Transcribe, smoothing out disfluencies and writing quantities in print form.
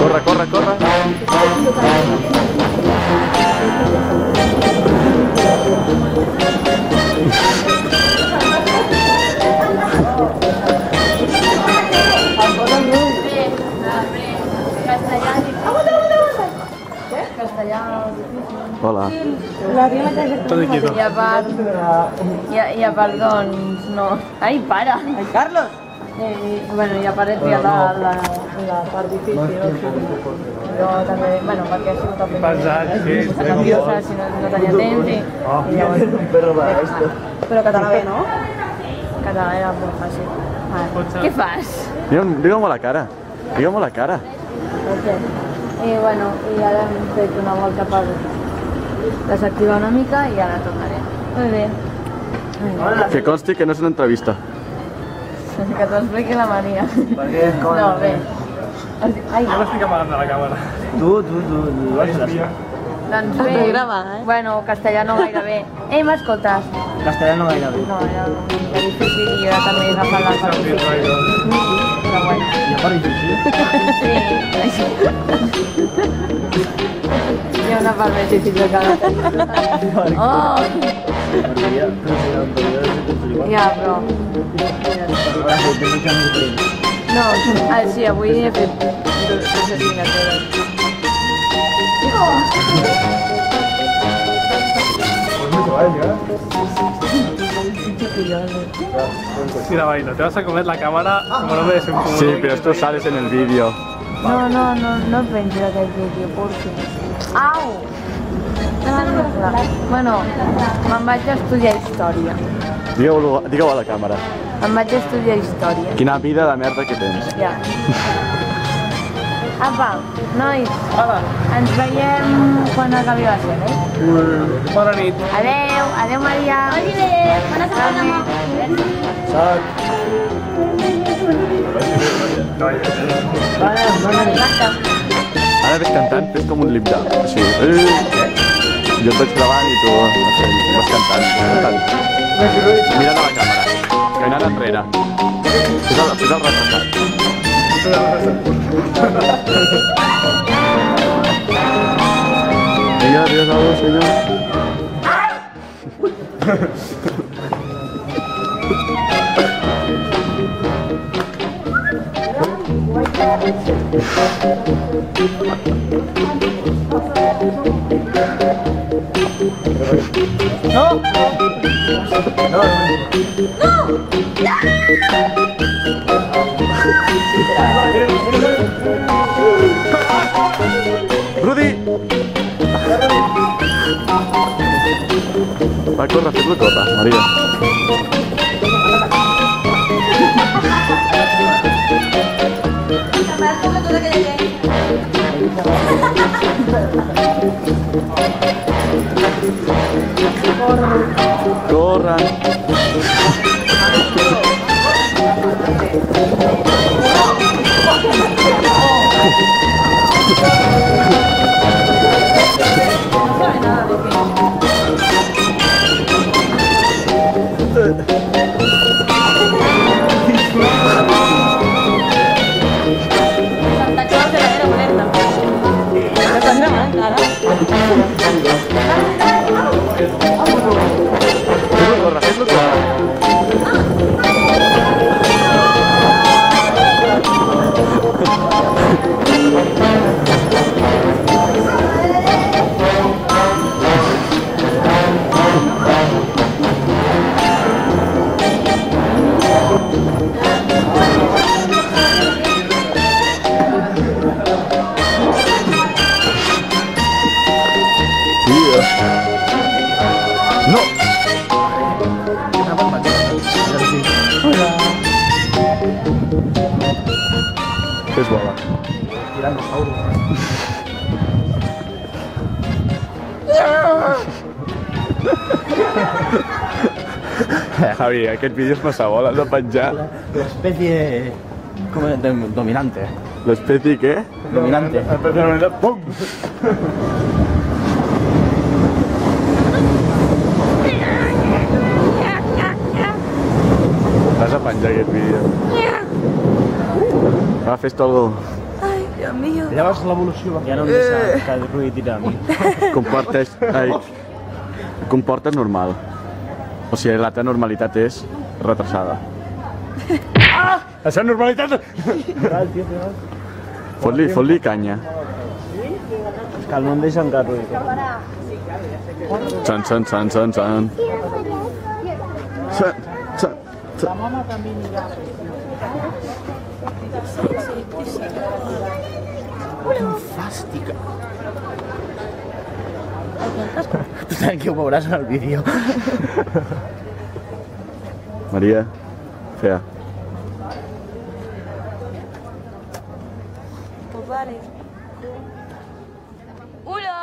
Corre, corre, corre. Hola. I a part, doncs, no. Ai, para! Ai, Carlos! Bueno, i a part he triat la part difícil. Jo també, bueno, perquè ha sigut el primer. Estava nerviosa, si no tenia temps i llavors... Però català bé, no? Català era molt fàcil. Què fas? Digue-m'ho a la cara. Digue-m'ho a la cara. I bueno, i ara hem fet una volta per desactivar una mica i ara tornaré. Molt bé. Que consti que no és una entrevista. Que t'ho expliqui la Maria. Per què? No, bé. Ai, No l'estic amagant de la càmera. Tu. doncs bé. Bueno, castellà no gaire bé. Ei, m'escoltes? Castellà no gaire bé. No, era una mica difícil i jo també he agafat la part difícil. Però bueno. I a part difícil? Sí. Hi ha una part més difícil que l'altra. Oh! Ja, però... No, sí, avui he fet dues assignatures. Sí, la vaina, te vas a comer la cámara como no me des un culo. Sí, pero esto sales en el vídeo. No penso d'aquest vídeo, perquè... Au! Bueno, me'n vaig a estudiar història. Digue-ho a la càmera. Em vaig a estudiar història. Quina vida de merda que tens. Ja. Apa, nois, ens veiem quan acabi la sèrie. Bona nit. Adeu Maria. Oliver, bona setmana. Ara ves cantant, fes com un lip dub. Així. Jo et vaig gravant i tu vas cantant. Mirant a la càmera. Caminant enrere. Fes el retrasat. Vinga, adiós, adiós, senyor. Rudi! Va, corre, fes-lo córrer, Maria. Corran. fes-lo tot. No! Fes bola. Javi, aquest vídeo és massa bola, has de penjar. La especie... como dominante. L'especie què? Dominante. Pum! Vas a penjar aquest vídeo. Va, fes-te algú. Ay, Dios mío. Ja vas l'evolució, ja no em deixa que el Rui tira a mi. Comportes... Ai, comportes normal. O sigui, la teva normalitat és retrasada. Ah! La seva normalitat... Fot-li canya. Que no em deixa encara Rui. San. San. San. Fàstica. Que ho veuràs en el vídeo. Maria, fea. Pues vale. ¡Hola!